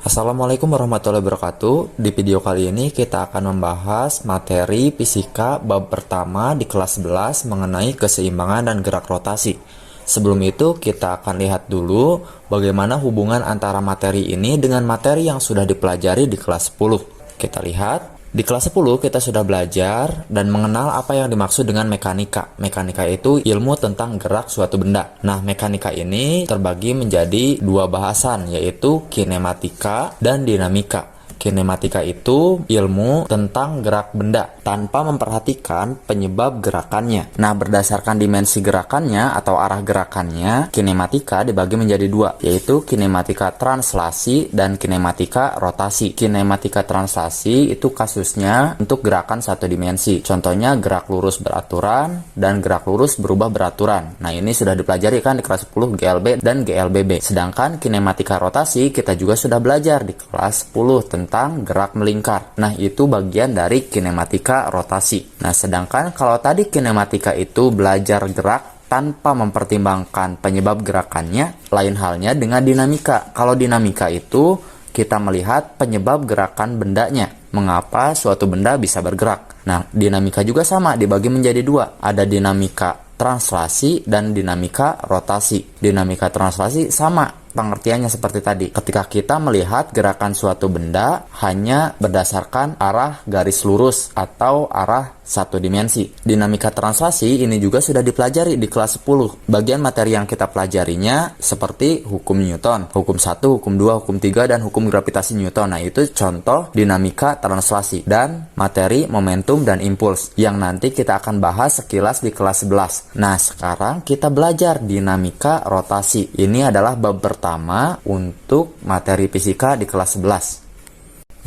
Assalamualaikum warahmatullahi wabarakatuh. Di video kali ini kita akan membahas materi fisika bab pertama di kelas 11 mengenai keseimbangan dan gerak rotasi. Sebelum itu kita akan lihat dulu bagaimana hubungan antara materi ini dengan materi yang sudah dipelajari di kelas 10. Kita lihat. Di kelas 10 kita sudah belajar dan mengenal apa yang dimaksud dengan mekanika. Mekanika itu ilmu tentang gerak suatu benda. Nah, mekanika ini terbagi menjadi dua bahasan, yaitu kinematika dan dinamika. Kinematika itu ilmu tentang gerak benda tanpa memperhatikan penyebab gerakannya. Nah, berdasarkan dimensi gerakannya atau arah gerakannya, kinematika dibagi menjadi dua, yaitu kinematika translasi dan kinematika rotasi. Kinematika translasi itu kasusnya untuk gerakan satu dimensi. Contohnya gerak lurus beraturan dan gerak lurus berubah beraturan. Nah, ini sudah dipelajari kan di kelas 10 GLB dan GLBB. Sedangkan kinematika rotasi kita juga sudah belajar di kelas 10 tentang gerak melingkar. Nah, itu bagian dari kinematika rotasi. Nah, sedangkan kalau tadi kinematika itu belajar gerak tanpa mempertimbangkan penyebab gerakannya, lain halnya dengan dinamika. Kalau dinamika itu kita melihat penyebab gerakan bendanya, mengapa suatu benda bisa bergerak. Nah, dinamika juga sama, dibagi menjadi dua. Ada dinamika translasi dan dinamika rotasi. Dinamika translasi sama pengertiannya seperti tadi. Ketika kita melihat gerakan suatu benda hanya berdasarkan arah garis lurus atau arah satu dimensi. Dinamika translasi ini juga sudah dipelajari di kelas 10. Bagian materi yang kita pelajarinya seperti hukum Newton, hukum 1, hukum 2, hukum 3, dan hukum gravitasi Newton. Nah, itu contoh dinamika translasi. Dan materi momentum dan impuls yang nanti kita akan bahas sekilas di kelas 11. Nah, sekarang kita belajar dinamika rotasi. Ini adalah bab pertama untuk materi fisika di kelas 11.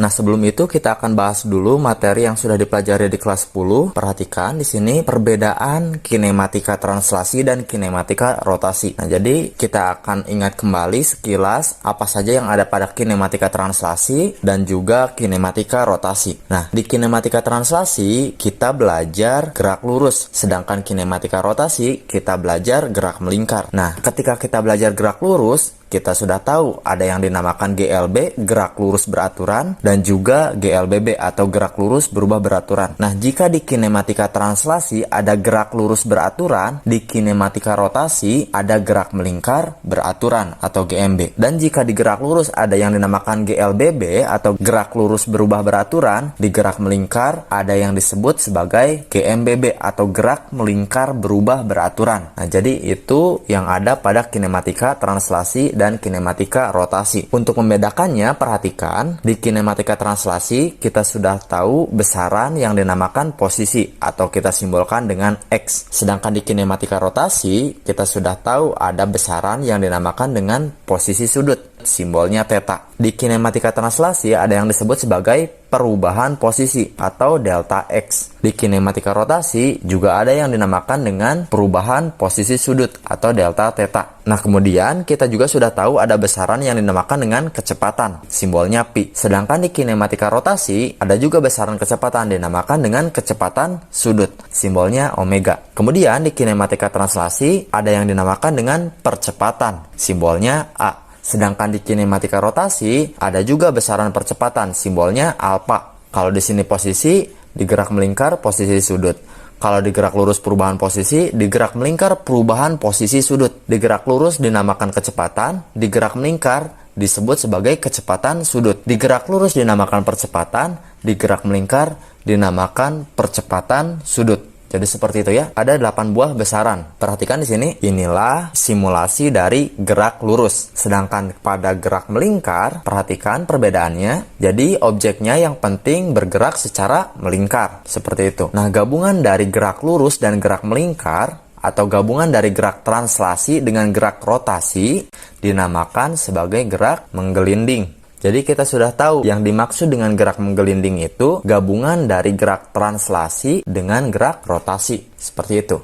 Nah, sebelum itu kita akan bahas dulu materi yang sudah dipelajari di kelas 10. Perhatikan di sini perbedaan kinematika translasi dan kinematika rotasi. Nah, jadi kita akan ingat kembali sekilas apa saja yang ada pada kinematika translasi dan juga kinematika rotasi. Nah, di kinematika translasi kita belajar gerak lurus, sedangkan kinematika rotasi kita belajar gerak melingkar. Nah, ketika kita belajar gerak lurus, kita sudah tahu ada yang dinamakan GLB, gerak lurus beraturan, dan juga GLBB atau gerak lurus berubah beraturan. Nah, jika di kinematika translasi ada gerak lurus beraturan, di kinematika rotasi ada gerak melingkar beraturan atau GMB. Dan jika di gerak lurus ada yang dinamakan GLBB atau gerak lurus berubah beraturan, di gerak melingkar ada yang disebut sebagai GMBB atau gerak melingkar berubah beraturan. Nah, jadi itu yang ada pada kinematika translasi dan kinematika rotasi. Untuk membedakannya, perhatikan di kinematika translasi kita sudah tahu besaran yang dinamakan posisi atau kita simbolkan dengan X. Sedangkan di kinematika rotasi kita sudah tahu ada besaran yang dinamakan dengan posisi sudut, simbolnya theta. Di kinematika translasi ada yang disebut sebagai perubahan posisi atau delta X. Di kinematika rotasi juga ada yang dinamakan dengan perubahan posisi sudut atau delta theta. Nah, kemudian kita juga sudah tahu ada besaran yang dinamakan dengan kecepatan, simbolnya pi. Sedangkan di kinematika rotasi ada juga besaran kecepatan dinamakan dengan kecepatan sudut, simbolnya omega. Kemudian di kinematika translasi ada yang dinamakan dengan percepatan, simbolnya a. Sedangkan di kinematika rotasi ada juga besaran percepatan, simbolnya alfa. Kalau di sini posisi, di gerak melingkar posisi sudut. Kalau di gerak lurus perubahan posisi, di gerak melingkar perubahan posisi sudut. Di gerak lurus dinamakan kecepatan, di gerak melingkar disebut sebagai kecepatan sudut. Di gerak lurus dinamakan percepatan, di gerak melingkar dinamakan percepatan sudut. Jadi seperti itu ya. Ada 8 buah besaran. Perhatikan di sini, inilah simulasi dari gerak lurus. Sedangkan pada gerak melingkar, perhatikan perbedaannya. Jadi objeknya yang penting bergerak secara melingkar. Seperti itu. Nah, gabungan dari gerak lurus dan gerak melingkar atau gabungan dari gerak translasi dengan gerak rotasi dinamakan sebagai gerak menggelinding. Jadi kita sudah tahu yang dimaksud dengan gerak menggelinding itu gabungan dari gerak translasi dengan gerak rotasi. Seperti itu.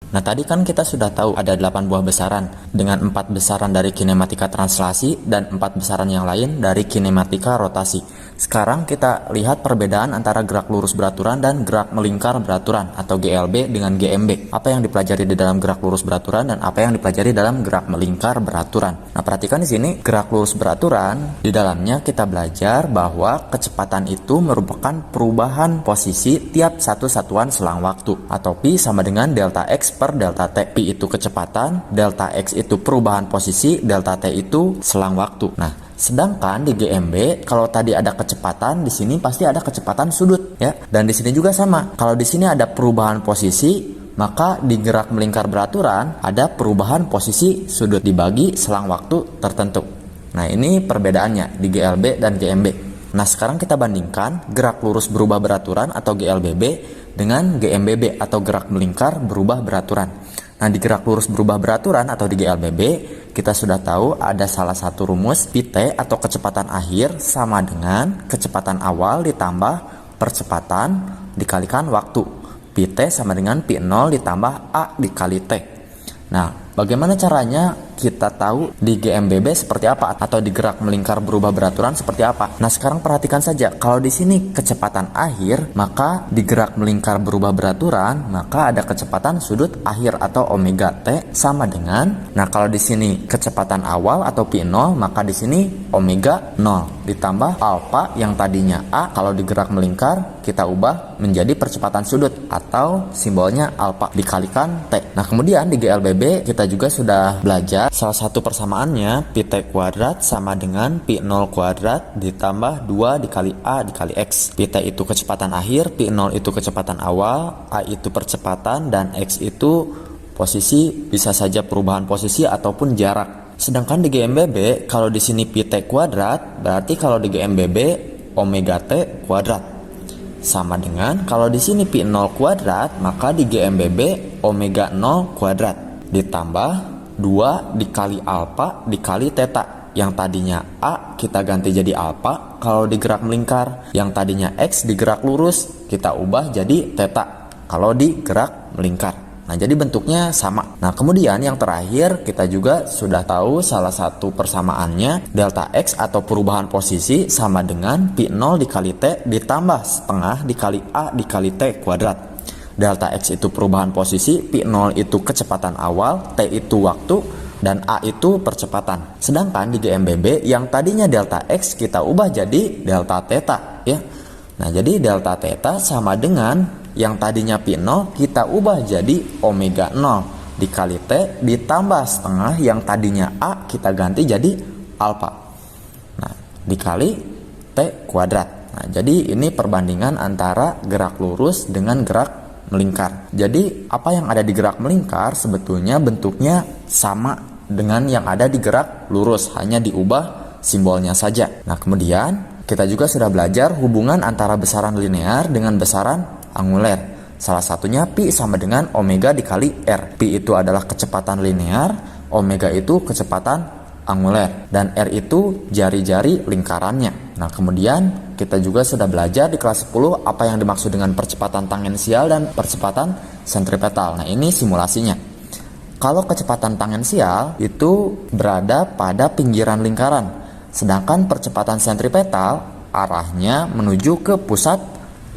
Nah, tadi kan kita sudah tahu ada 8 buah besaran dengan 4 besaran dari kinematika translasi dan 4 besaran yang lain dari kinematika rotasi. Sekarang kita lihat perbedaan antara gerak lurus beraturan dan gerak melingkar beraturan atau GLB dengan GMB. Apa yang dipelajari di dalam gerak lurus beraturan dan apa yang dipelajari dalam gerak melingkar beraturan. Nah, perhatikan di sini gerak lurus beraturan, di dalamnya kita belajar bahwa kecepatan itu merupakan perubahan posisi tiap satu satuan selang waktu, atau Pi sama dengan delta X per delta T. Pi itu kecepatan, delta X itu perubahan posisi, delta T itu selang waktu. Nah, sedangkan di GMB, kalau tadi ada kecepatan, di sini pasti ada kecepatan sudut, ya. Dan di sini juga sama. Kalau di sini ada perubahan posisi, maka di gerak melingkar beraturan ada perubahan posisi sudut dibagi selang waktu tertentu. Nah, ini perbedaannya di GLB dan GMB. Nah, sekarang kita bandingkan gerak lurus berubah beraturan atau GLBB dengan GMBB atau gerak melingkar berubah beraturan. Nah, di gerak lurus berubah beraturan atau di GLBB, kita sudah tahu ada salah satu rumus Pt atau kecepatan akhir sama dengan kecepatan awal ditambah percepatan dikalikan waktu. Pt sama dengan P0 ditambah A dikali T. Nah, bagaimana caranya kita tahu di GMBB seperti apa atau di gerak melingkar berubah beraturan seperti apa? Nah, sekarang perhatikan saja. Kalau di sini kecepatan akhir, maka di gerak melingkar berubah beraturan, maka ada kecepatan sudut akhir atau omega T sama dengan, nah kalau di sini kecepatan awal atau P0, maka di sini omega 0 ditambah alfa yang tadinya A, kalau di gerak melingkar kita ubah menjadi percepatan sudut atau simbolnya alfa dikalikan T. Nah, kemudian di GLBB kita juga sudah belajar salah satu persamaannya Pt kuadrat sama dengan P0 kuadrat ditambah 2 dikali A dikali X. Pt itu kecepatan akhir, P0 itu kecepatan awal, A itu percepatan, dan X itu posisi, bisa saja perubahan posisi ataupun jarak. Sedangkan di GMBB, kalau di sini Pt kuadrat, berarti kalau di GMBB omega T kuadrat. Sama dengan kalau di sini P0 kuadrat, maka di GMBB omega 0 kuadrat ditambah 2 dikali alfa dikali theta. Yang tadinya A kita ganti jadi alfa kalau di gerak melingkar, yang tadinya X di gerak lurus kita ubah jadi theta kalau di gerak melingkar. Nah, jadi bentuknya sama. Nah, kemudian yang terakhir kita juga sudah tahu salah satu persamaannya delta X atau perubahan posisi sama dengan P0 dikali T ditambah setengah dikali A dikali T kuadrat. Delta X itu perubahan posisi, P0 itu kecepatan awal, T itu waktu, dan A itu percepatan. Sedangkan di GMBB yang tadinya delta X kita ubah jadi delta theta, ya. Nah, jadi delta theta sama dengan yang tadinya P0 kita ubah jadi omega 0 dikali T ditambah setengah yang tadinya A kita ganti jadi alfa. Nah, dikali T kuadrat. Nah, jadi ini perbandingan antara gerak lurus dengan gerak melingkar. Jadi apa yang ada di gerak melingkar sebetulnya bentuknya sama dengan yang ada di gerak lurus, hanya diubah simbolnya saja. Nah, kemudian kita juga sudah belajar hubungan antara besaran linear dengan besaran anguler. Salah satunya Pi sama dengan omega dikali R. Pi itu adalah kecepatan linear, omega itu kecepatan anguler, dan R itu jari-jari lingkarannya. Nah, kemudian kita juga sudah belajar di kelas 10 apa yang dimaksud dengan percepatan tangensial dan percepatan sentripetal. Nah, ini simulasinya. Kalau kecepatan tangensial itu berada pada pinggiran lingkaran, sedangkan percepatan sentripetal arahnya menuju ke pusat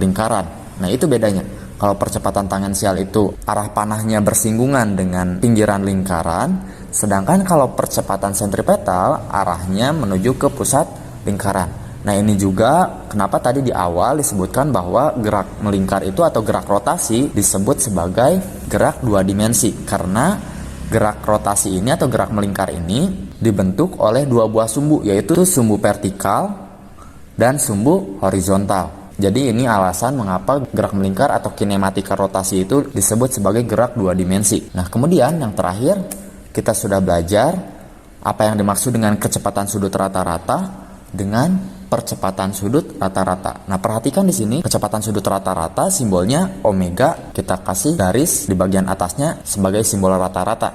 lingkaran. Nah, itu bedanya. Kalau percepatan tangensial itu arah panahnya bersinggungan dengan pinggiran lingkaran, sedangkan kalau percepatan sentripetal arahnya menuju ke pusat lingkaran. Nah, ini juga kenapa tadi di awal disebutkan bahwa gerak melingkar itu atau gerak rotasi disebut sebagai gerak dua dimensi, karena gerak rotasi ini atau gerak melingkar ini dibentuk oleh dua buah sumbu, yaitu sumbu vertikal dan sumbu horizontal. Jadi ini alasan mengapa gerak melingkar atau kinematika rotasi itu disebut sebagai gerak dua dimensi. Nah, kemudian yang terakhir kita sudah belajar apa yang dimaksud dengan kecepatan sudut rata-rata dengan percepatan sudut rata-rata. Nah, perhatikan di sini kecepatan sudut rata-rata simbolnya omega, kita kasih garis di bagian atasnya sebagai simbol rata-rata.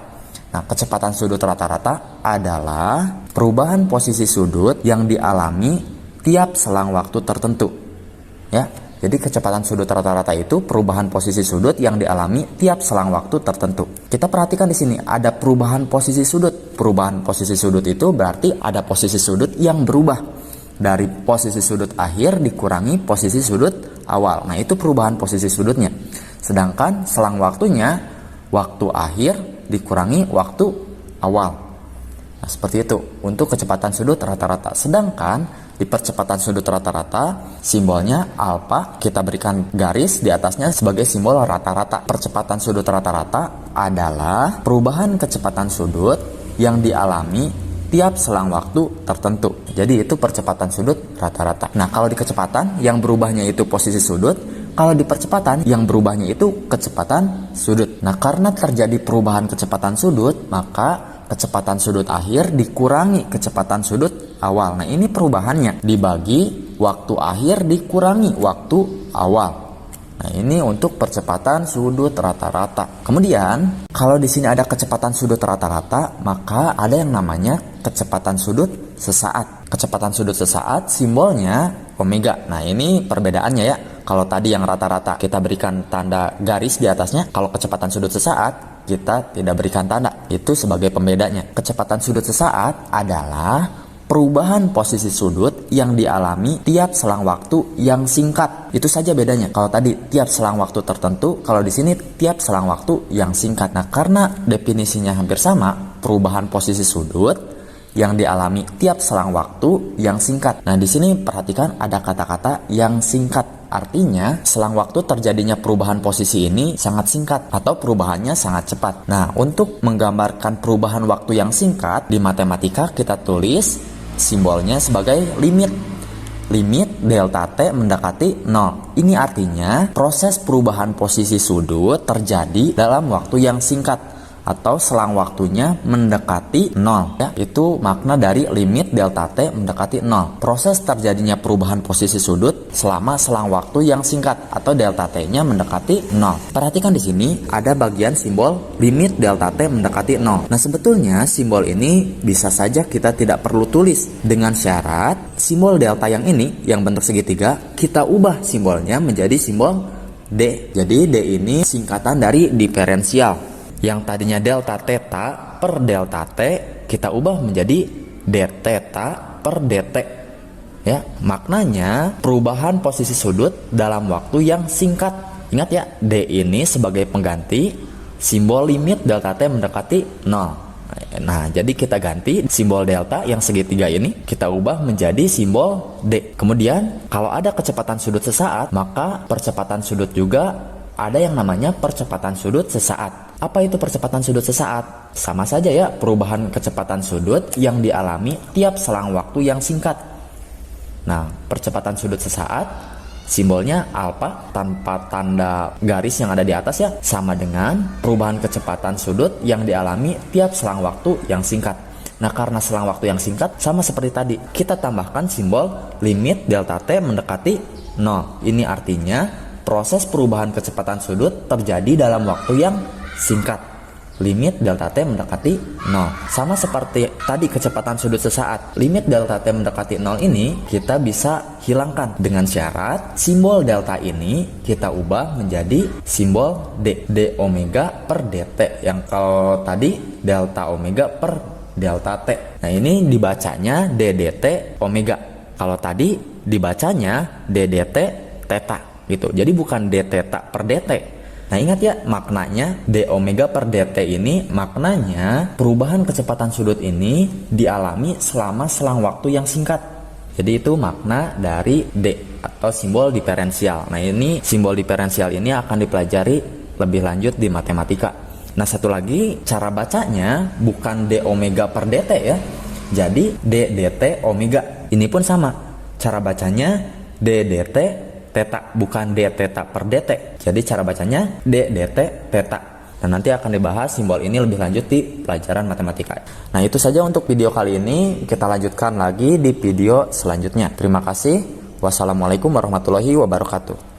Nah, kecepatan sudut rata-rata adalah perubahan posisi sudut yang dialami tiap selang waktu tertentu. Ya, jadi kecepatan sudut rata-rata itu perubahan posisi sudut yang dialami tiap selang waktu tertentu. Kita perhatikan di sini ada perubahan posisi sudut. Perubahan posisi sudut itu berarti ada posisi sudut yang berubah. dari posisi sudut akhir dikurangi posisi sudut awal. Nah, itu perubahan posisi sudutnya. Sedangkan selang waktunya, waktu akhir dikurangi waktu awal. Nah, seperti itu untuk kecepatan sudut rata-rata. Sedangkan di percepatan sudut rata-rata, simbolnya alfa, kita berikan garis di atasnya sebagai simbol rata-rata. Percepatan sudut rata-rata adalah perubahan kecepatan sudut yang dialami tiap selang waktu tertentu. Jadi itu percepatan sudut rata-rata. Nah, kalau di kecepatan yang berubahnya itu posisi sudut, kalau di percepatan yang berubahnya itu kecepatan sudut. Nah, karena terjadi perubahan kecepatan sudut, maka kecepatan sudut akhir dikurangi kecepatan sudut awal. Nah, ini perubahannya dibagi waktu akhir dikurangi waktu awal. Nah, ini untuk percepatan sudut rata-rata. Kemudian, kalau di sini ada kecepatan sudut rata-rata, maka ada yang namanya kecepatan sudut sesaat. Kecepatan sudut sesaat simbolnya omega. Nah, ini perbedaannya ya. Kalau tadi yang rata-rata kita berikan tanda garis di atasnya, kalau kecepatan sudut sesaat kita tidak berikan tanda. Itu sebagai pembedanya. Kecepatan sudut sesaat adalah perubahan posisi sudut yang dialami tiap selang waktu yang singkat. Itu saja bedanya. Kalau tadi tiap selang waktu tertentu, kalau di sini tiap selang waktu yang singkat. Nah, karena definisinya hampir sama, perubahan posisi sudut yang dialami tiap selang waktu yang singkat. Nah, di sini perhatikan ada kata-kata yang singkat. Artinya, selang waktu terjadinya perubahan posisi ini sangat singkat atau perubahannya sangat cepat. Nah, untuk menggambarkan perubahan waktu yang singkat di matematika kita tulis simbolnya sebagai limit. Limit delta T mendekati 0. Ini artinya proses perubahan posisi sudut terjadi dalam waktu yang singkat atau selang waktunya mendekati 0 ya. Itu makna dari limit delta T mendekati 0. Proses terjadinya perubahan posisi sudut selama selang waktu yang singkat atau delta T-nya mendekati 0. Perhatikan di sini ada bagian simbol limit delta T mendekati 0. Nah, sebetulnya simbol ini bisa saja kita tidak perlu tulis dengan syarat simbol delta yang ini yang bentuk segitiga kita ubah simbolnya menjadi simbol D. Jadi D ini singkatan dari diferensial. Yang tadinya delta theta per delta T kita ubah menjadi d theta per dt. Ya, maknanya perubahan posisi sudut dalam waktu yang singkat. Ingat ya, D ini sebagai pengganti simbol limit delta T mendekati 0. Nah, jadi kita ganti simbol delta yang segitiga ini kita ubah menjadi simbol D. Kemudian, kalau ada kecepatan sudut sesaat, maka percepatan sudut juga ada yang namanya percepatan sudut sesaat. Apa itu percepatan sudut sesaat? Sama saja ya, perubahan kecepatan sudut yang dialami tiap selang waktu yang singkat. Nah, percepatan sudut sesaat simbolnya alfa tanpa tanda garis yang ada di atas ya, sama dengan perubahan kecepatan sudut yang dialami tiap selang waktu yang singkat. Nah, karena selang waktu yang singkat sama seperti tadi, kita tambahkan simbol limit delta T mendekati 0. Ini artinya proses perubahan kecepatan sudut terjadi dalam waktu yang singkat. Limit delta T mendekati 0. Sama seperti tadi kecepatan sudut sesaat. Limit delta T mendekati 0 ini kita bisa hilangkan dengan syarat simbol delta ini kita ubah menjadi simbol D. D omega per dt. Yang kalau tadi delta omega per delta T. Nah, ini dibacanya D dt omega. Kalau tadi dibacanya D dt theta gitu. Jadi bukan D theta per dt. Nah, ingat ya, maknanya D omega per dt ini maknanya perubahan kecepatan sudut ini dialami selama selang waktu yang singkat. Jadi itu makna dari D atau simbol diferensial. Nah, ini simbol diferensial ini akan dipelajari lebih lanjut di matematika. Nah, satu lagi cara bacanya bukan D omega per dt ya. Jadi D dt omega. Ini pun sama. Cara bacanya D dt theta, bukan d theta per dt. Jadi cara bacanya d dt theta. Dan nanti akan dibahas simbol ini lebih lanjut di pelajaran matematika. Nah, itu saja untuk video kali ini. Kita lanjutkan lagi di video selanjutnya. Terima kasih. Wassalamualaikum warahmatullahi wabarakatuh.